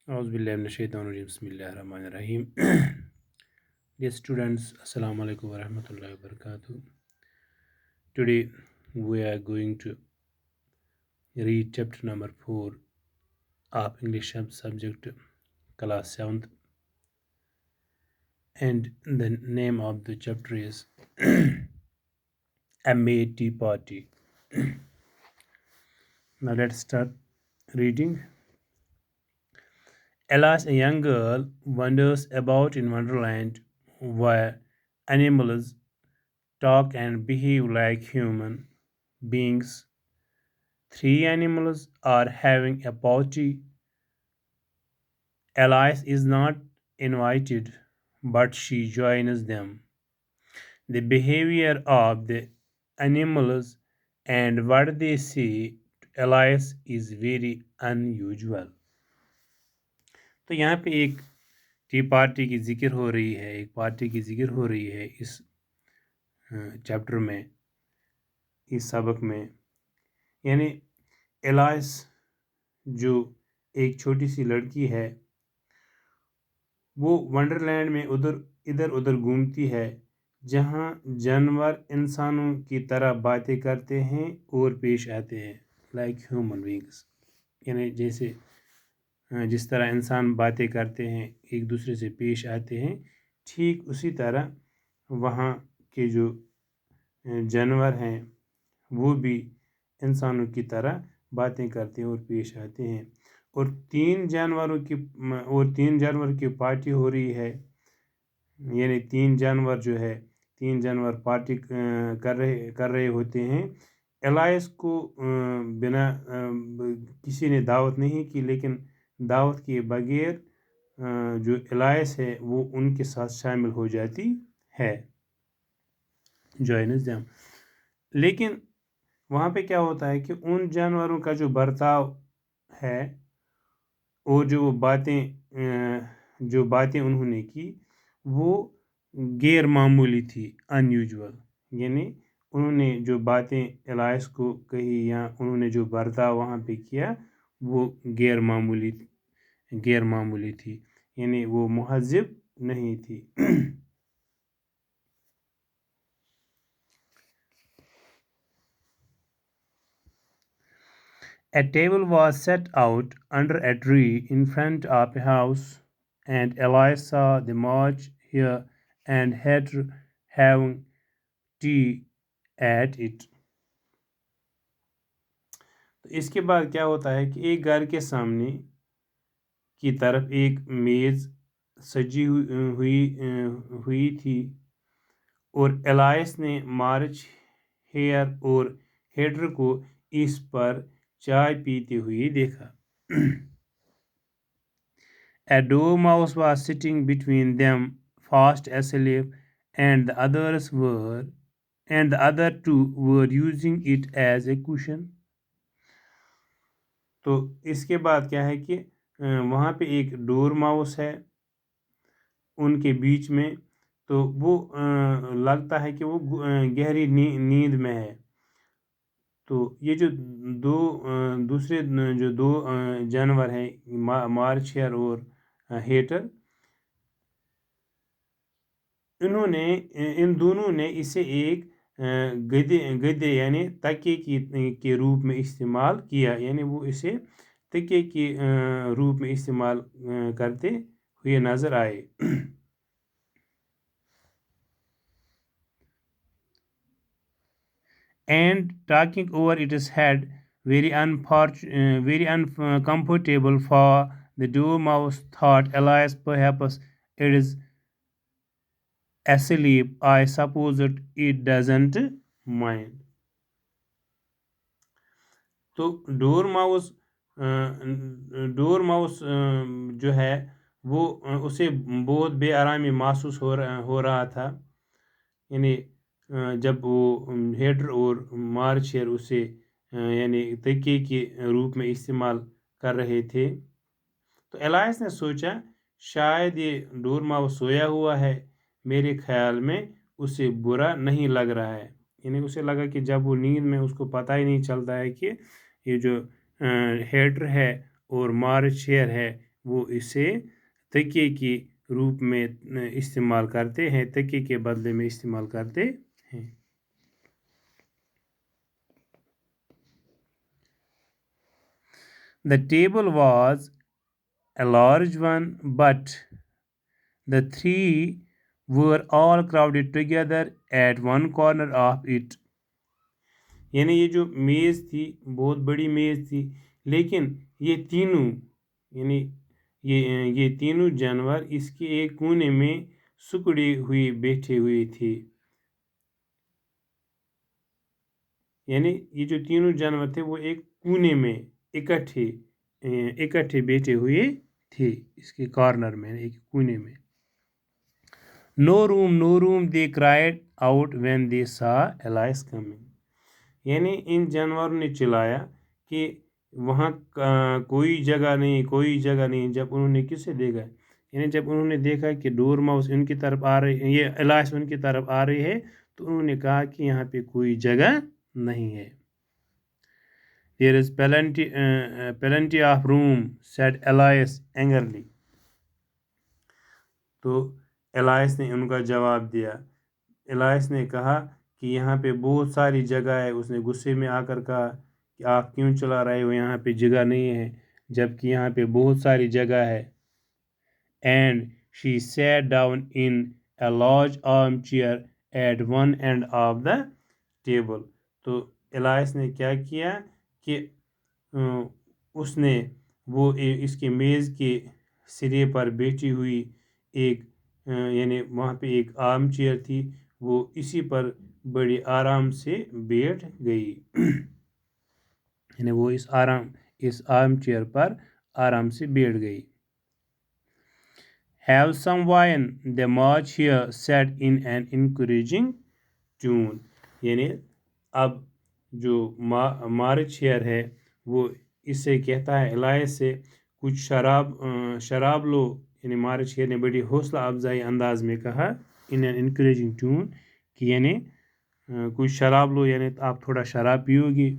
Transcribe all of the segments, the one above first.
Auzubillahiminash-shaytanir-rajim. Bismillahir-rahmanir-rahim. Dear students, Assalamu alaikum wa rahmatullahi wa barakatuh. Today we are going to read chapter number 4 of English subject class 7th, and the name of the chapter is A May Tea Party. Now let's start reading. Alice, a young girl, wanders about in Wonderland where animals talk and behave like human beings. Three animals are having a party. Alice is not invited, but she joins them. The behavior of the animals and what they say to Alice is very unusual. تو یہاں پہ ایک T party کی ذکر ہو رہی ہے، ایک party کی ذکر ہو رہی ہے اس چیپٹر میں، اس سبق میں. یعنی ایلائس جو ایک چھوٹی سی لڑکی ہے، وہ ونڈرلینڈ میں ادھر ادھر گھومتی ہے جہاں جانور انسانوں کی طرح باتیں کرتے ہیں اور پیش آتے ہیں، لائک ہیومن بینگس. یعنی جس طرح انسان باتیں کرتے ہیں، ایک دوسرے سے پیش آتے ہیں، ٹھیک اسی طرح وہاں کے جو جانور ہیں وہ بھی انسانوں کی طرح باتیں کرتے ہیں اور پیش آتے ہیں. اور تین جانور کی پارٹی ہو رہی ہے. یعنی تین جانور پارٹی کر رہے ہوتے ہیں. ایلائس کو بنا کسی نے دعوت نہیں کی، لیکن دعوت کے بغیر جو ایلائس ہے وہ ان کے ساتھ شامل ہو جاتی ہے، جوائنز دیم. لیکن وہاں پہ کیا ہوتا ہے کہ ان جانوروں کا جو برتاؤ ہے اور جو باتیں انہوں نے کی وہ غیر معمولی تھی، ان یوزول. یعنی انہوں نے جو باتیں ایلائس کو کہی یا انہوں نے جو برتاؤ وہاں پہ کیا وہ غیر معمولی تھی، یعنی وہ مہذب نہیں تھی. A table was set out under a tree in front of a house, and Alice saw the march here and had having tea at it. تو اس کے بعد کیا ہوتا ہے کہ ایک گھر کے سامنے کی طرف ایک میز سجی ہوئی تھی اور ایلائس نے مارچ ہیئر اور ہیڈر کو اس پر چائے پیتے ہوئے دیکھا. A dormouse was sitting between them, fast asleep, and the other two were using it as a cushion. تو اس کے بعد کیا ہے کہ وہاں پہ ایک ڈور ماؤس ہے ان کے بیچ میں، تو وہ لگتا ہے کہ وہ گہری نیند میں ہے. تو یہ جو دوسرے جو دو جانور ہیں، مارچر اور ہیٹر، ان دونوں نے اسے ایک گدے یعنی تکیے کے روپ میں استعمال کیا. یعنی وہ اسے تکیے کے روپ میں استعمال کرتے ہوئے نظر آئے. And talking over its head, very uncomfortable for the dormouse, thought Alice, perhaps it is asleep. I suppose it doesn't mind. تو ڈور ماؤس جو ہے وہ اسے بہت بے آرامی محسوس ہو رہا تھا. یعنی جب وہ ہیڈر اور مارچر اسے یعنی تکیے کے روپ میں استعمال کر رہے تھے. تو ایلائس نے سوچا شاید یہ ڈور ماؤس سویا ہوا ہے، میرے خیال میں اسے برا نہیں لگ رہا ہے. یعنی اسے لگا کہ جب وہ نیند میں اس کو پتہ ہی نہیں چلتا ہے کہ یہ جو ہیڈر ہے اور مارچر ہے وہ اسے تکیے کے روپ میں استعمال کرتے ہیں، تکیے کے بدلے میں استعمال کرتے ہیں۔ The table was a large one, but the three were all crowded together at one corner of it. یعنی یہ جو میز تھی بہت بڑی میز تھی، لیکن یہ تینوں یعنی یہ تینوں جانور اس کے ایک کونے میں سکڑے ہوئے بیٹھے ہوئے تھے۔ یعنی یہ جو تینوں جانور تھے وہ ایک کونے میں اکٹھے بیٹھے ہوئے تھے، اس کے کارنر میں، ایک کونے میں۔ No room, no room, they cried out when they saw Elias coming. یعنی ان جانوروں نے چلایا کہ وہاں کوئی جگہ نہیں، کوئی جگہ نہیں، جب انہوں نے کسے دیکھا، یعنی جب انہوں نے دیکھا کہ ڈورماؤس ان کی طرف آ رہے، یہ الیاس ان کی طرف آ رہی ہے، تو انہوں نے کہا کہ یہاں پہ کوئی جگہ نہیں ہے۔ There is plenty of room, said Elias angrily. تو الیاس نے ان کا جواب دیا، الیاس نے کہا کہ یہاں پہ بہت ساری جگہ ہے۔ اس نے غصے میں آ کر کہا کہ آپ کیوں چلا رہے ہو، یہاں پہ جگہ نہیں ہے، جبکہ یہاں پہ بہت ساری جگہ ہے۔ And she sat down in a large armchair at one end of the table. تو الیاس نے کیا کیا کہ اس نے وہ اس کے میز کے سرے پر بیٹھی ہوئی ایک یعنی وہاں پہ ایک آرم چیئر تھی، وہ اسی پر بڑی آرام سے بیٹھ گئی۔ یعنی وہ اس آرم چیئر پر آرام سے بیٹھ گئی۔ Have some wine, the March here said in an encouraging tune. یعنی اب جو مارچ ہیئر ہے وہ اس سے کہتا ہے الیاس سے کچھ شراب لو، یعنی مارچ ہیئر نے بڑی حوصلہ افزائی انداز میں کہا ان این انکریجنگ ٹون کہ یعنی کچھ شراب لو، یعنی آپ تھوڑا شراب پیو گے۔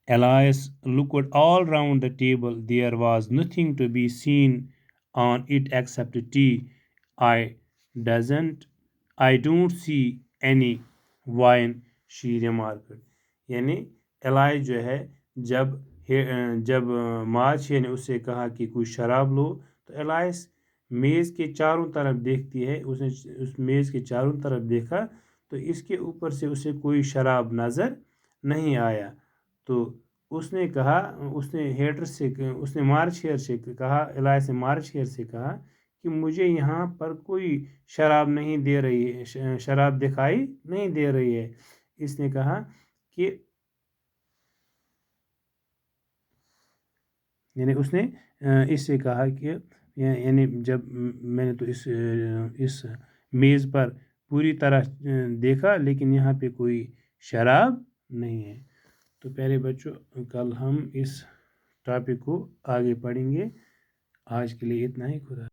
Elias looked all round the table. There was nothing to be seen on it except tea. I don't see any wine, she remarked. یعنی الیاس جو ہے جب مارچ نے اس سے کہا کہ کچھ شراب لو، تو الیاس میز کے چاروں طرف دیکھتی ہے، اس نے اس میز کے چاروں طرف دیکھا تو اس کے اوپر سے اسے کوئی شراب نظر نہیں آیا۔ تو اس نے کہا، اس نے مارچ ہیئر سے کہا، الیاس نے مارچ ہیئر سے کہا کہ مجھے یہاں پر کوئی شراب نہیں دے رہی ہے، شراب دکھائی نہیں دے رہی ہے۔ اس نے کہا کہ یعنی اس نے اس سے کہا کہ یعنی جب میں نے تو اس میز پر پوری طرح دیکھا لیکن یہاں پہ کوئی شراب نہیں ہے۔ تو پیارے بچوں، کل ہم اس ٹاپک کو آگے پڑھیں گے۔ آج کے لیے اتنا ہی، خدا۔